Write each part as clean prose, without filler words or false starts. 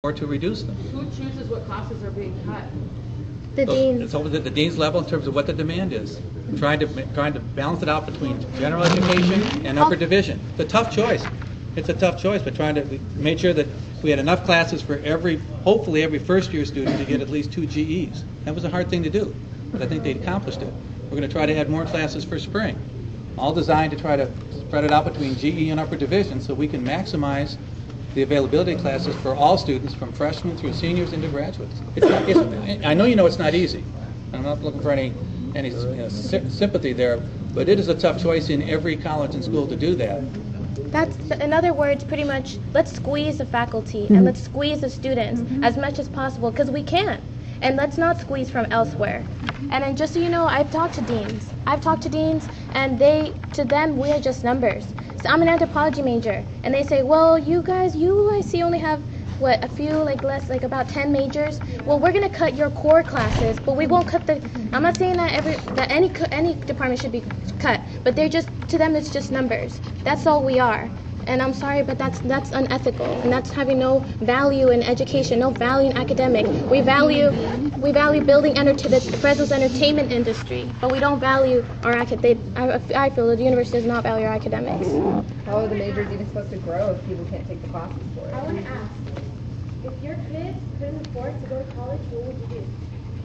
or to reduce them. Who chooses what classes are being cut? The deans. It's over at the dean's level in terms of what the demand is. Trying to balance it out between general education and upper division. It's a tough choice. It's a tough choice, but we made sure that we had enough classes for hopefully every first-year student to get at least 2 GEs. That was a hard thing to do, but I think they accomplished it. We're going to try to add more classes for spring, all designed to try to spread it out between GE and upper division so we can maximize the availability of classes for all students from freshmen through seniors into graduates. I know you know it's not easy. I'm not looking for any sympathy there, but it is a tough choice in every college and school to do that. That's, in other words, pretty much, let's squeeze the faculty and let's squeeze the students as much as possible, because we can. And let's not squeeze from elsewhere. And then just so you know, I've talked to deans, and to them, we are just numbers. So I'm an anthropology major, and they say, well, you guys, I see only have, what, a few, about 10 majors. Well, we're gonna cut your core classes, but we won't cut I'm not saying that any department should be cut, but to them it's just numbers. That's all we are. And I'm sorry, but that's unethical, and that's having no value in education, no value in academic. We value building Fresno's entertainment industry, but we don't value our I feel that the university does not value our academics. How are the majors even supposed to grow if people can't take the classes for it? I want to ask, if your kids couldn't afford to go to college, what would you do?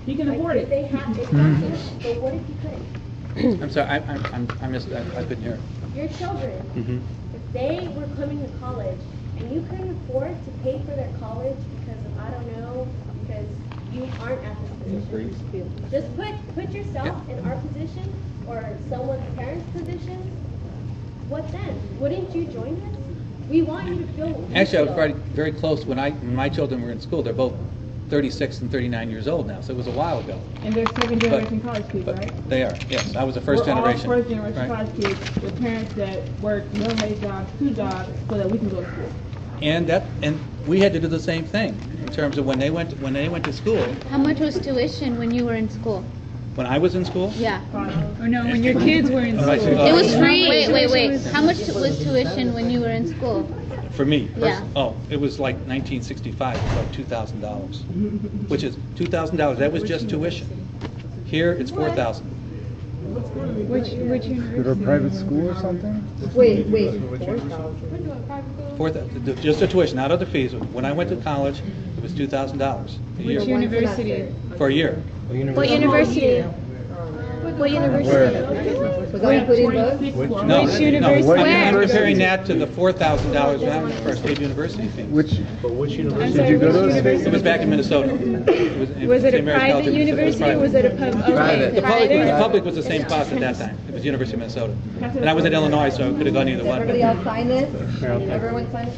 You can afford it. They have, exactly. But what if you couldn't? I'm sorry, I missed that. I couldn't hear. Your children. If they were coming to college and you couldn't afford to pay for their college because you aren't at this position. Just put yourself in our position or someone's parents' position. What then? Wouldn't you join us? We want you to feel. Actually, I was probably very close when my children were in school. They're both 36 and 39 years old now, so it was a while ago. And they're second generation college kids, right? They are, yes. I was a first generation. We're all first generation college kids with parents that work middle-aged jobs, 2 jobs, so that we can go to school. And we had to do the same thing in terms of when they went to school. How much was tuition when you were in school? When I was in school? Yeah. Or no, when your kids were in school. It was free. Wait. How much was tuition when you were in school? For me? Yeah. Oh, it was like 1965. It was like $2,000, which is $2,000. That was just tuition. Here, it's $4,000. Which university? Go to a private school or something? Wait. $4,000, just the tuition, not other fees. When I went to college, it was $2,000 a year. Which university? For a year. What university? What university? Was that including books? No, Which university? I'm comparing that to the $4,000 when I went for a state university fee. Which university did you go to? It was back in Minnesota. Was it a private university or was it a public? The public was the same cost at that time. It was University of Minnesota. And I was at Illinois, so I could have gone either one. Everybody else sign this? Everyone sign this?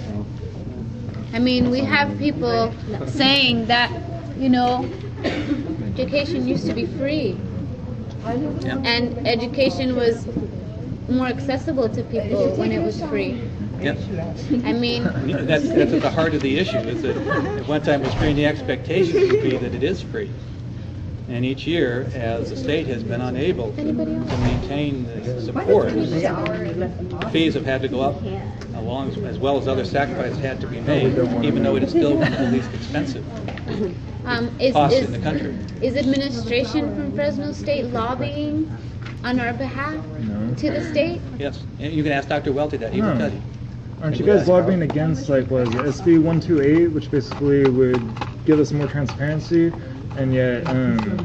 I mean, we have people saying that, education used to be free. Yeah. And education was more accessible to people when it was free. Yep. I mean, that's at the heart of the issue, is that at one time it was free and the expectation would be that it is free. And each year, as the state has been unable to maintain the support, fees have had to go up, as well as other sacrifices had to be made, even though it is still one of the least expensive costs in the country. Is administration from Fresno State lobbying on our behalf to the state? Yes, and you can ask Dr. Welty that, he will tell you. Aren't you guys lobbying against, SB 128, which basically would give us more transparency? And yet,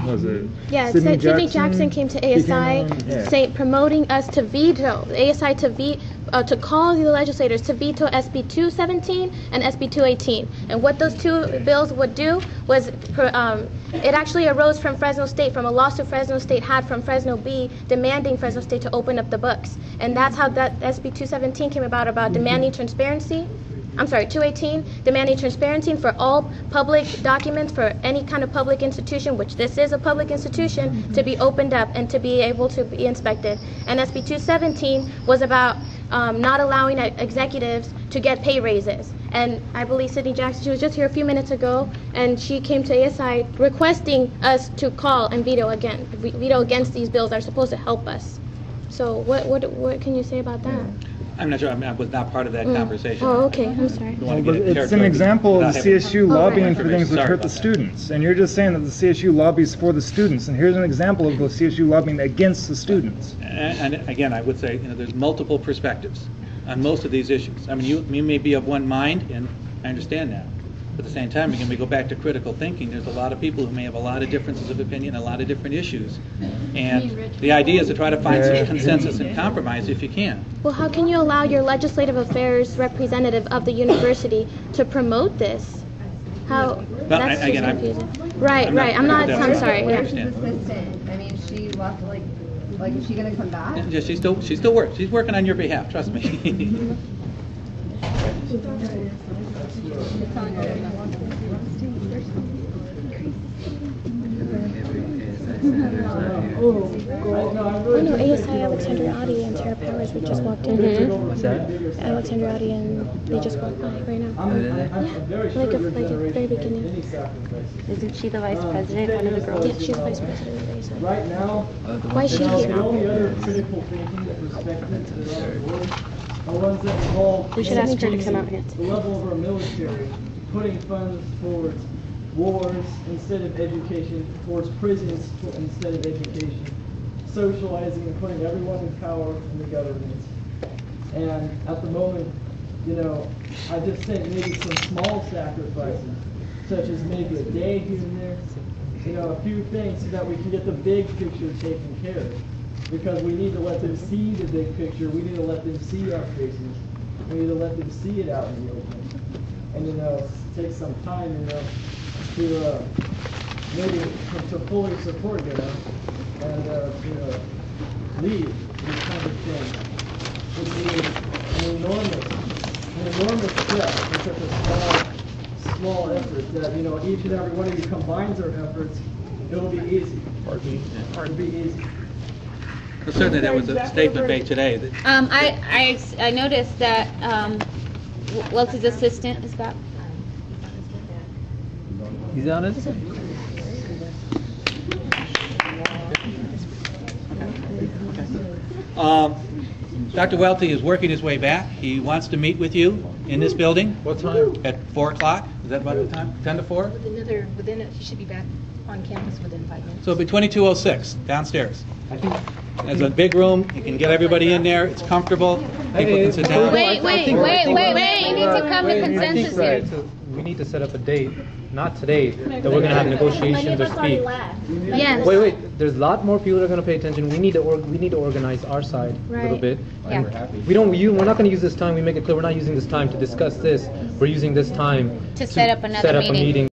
was it? Yeah, Sidney Jackson came to ASI promoting us to veto, ASI to call the legislators to veto SB 217 and SB 218. And what those two bills would do was, it actually arose from Fresno State, from a lawsuit Fresno State had from Fresno B demanding Fresno State to open up the books. And that's how that SB 217 came about demanding transparency. 218, demanding transparency for all public documents for any kind of public institution, which this is a public institution, to be opened up and to be able to be inspected. And SB 217 was about not allowing executives to get pay raises. And I believe Sidney Jackson, she was just here a few minutes ago, and she came to ASI requesting us to call and veto against these bills that are supposed to help us. So what can you say about that? I'm not sure, I was not part of that conversation. Oh, okay, I'm sorry. Don't wanna But get it's an territory example of the without having- CSU Oh, right. lobbying for things which Sorry hurt the about that. students. And you're just saying that the CSU lobbies for the students. And here's an example of the CSU lobbying against the students. And again, I would say, there's multiple perspectives on most of these issues. I mean, you may be of one mind, and I understand that. But at the same time, again, we go back to critical thinking. There's a lot of people who may have a lot of differences of opinion, a lot of different issues. And the idea is to try to find some consensus and compromise if you can. Well, how can you allow your legislative affairs representative of the university to promote this? How? That's just again, confusing. Right. I'm sorry. I Yeah. understand. Assistant. I mean, she left, like, is she gonna come back? Yeah, she's still working. She's working on your behalf, trust me. I know ASI Alexander Audi and Tara Powers, we just walked in. What's that? Alexander Audi and they just walked by right now. Yeah, like at the very beginning. Isn't she the vice president, one of the girls? Yeah, she's the vice president of ASI. Right now, Why is she the here? only other critical thinking perspectives that are on board are ones that involve We should ask her to come out here. the level of our military, putting funds towards wars instead of education, towards prisons instead of education, socializing and putting everyone in power in the government. And at the moment, I just think maybe some small sacrifices, such as maybe a day here and there, a few things so that we can get the big picture taken care of. Because we need to let them see the big picture, we need to let them see our faces, we need to let them see it out in the open. And take some time, to maybe to fully support, and lead this kind of thing. Would be an enormous step for such a small effort that, each and every one of you combines our efforts, it'll be easy. It'll be easy. Well, certainly there was a statement made today that I noticed that Welty's assistant is back. He's on it? Dr. Welty is working his way back. He wants to meet with you in this building. What time? At 4 o'clock. Is that about the time? 10 to 4? He should be back on campus within 5 minutes. So it'll be 2206 downstairs. There's a big room. You can get everybody in there. It's comfortable. People can sit down. Wait. You need to come to consensus here. We need to set up a date, not today, that we're going to have negotiations or speak. Yes. Wait, there's a lot more people that are going to pay attention. We need to organize our side a little Right. bit. Yeah. We're not going to use this time. We make it clear we're not using this time to discuss this. We're using this time To set up another meeting.